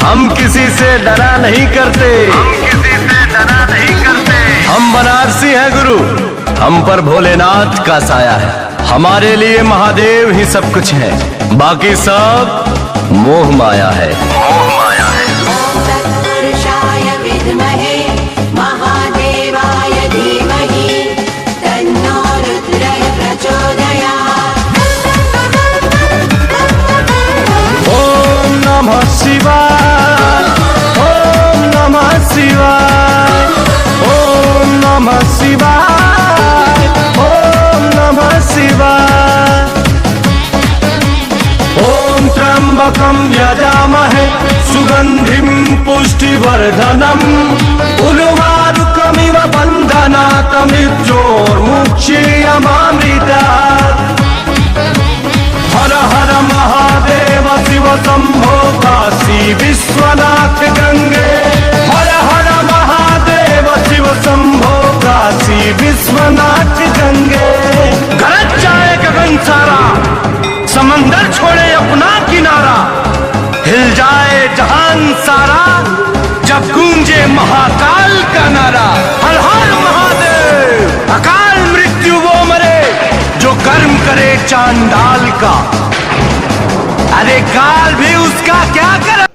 हम किसी से डरा नहीं करते, हम बनारसी हैं गुरु, हम पर भोलेनाथ का साया है। हमारे लिए महादेव ही सब कुछ है, बाकी सब मोह माया है। ओम तत्पुरुषाय विद्महे महादेवाय धीमहि तन्नो रुद्रः प्रचोदयात्। ओम नमः शिवाय, ओम नमः शिवाय, ओम नमः शिवाय, ओम नमः शिवाय। ओम त्र्यंबकं यजामहे सुगंधिं पुष्टिवर्धनम् उर्वारुकमिव बन्धनात् मृत्योर्मुक्षीयमामृतात्। हर हर महादेव शिव शंभो काशी विश्वनाथ गंगे। हर हर महादेव शिव शंभो काशी विश्वनाथ गंगे। गरज जाए गगन सारा, समंदर छोड़े अपना किनारा, हिल जाए जहान सारा जब गूंजे महाकाल का नारा। हर हर महादेव। अकाल मृत्यु वो मरे जो कर्म करे चांडाल का, अरे काल भी उसका क्या करे।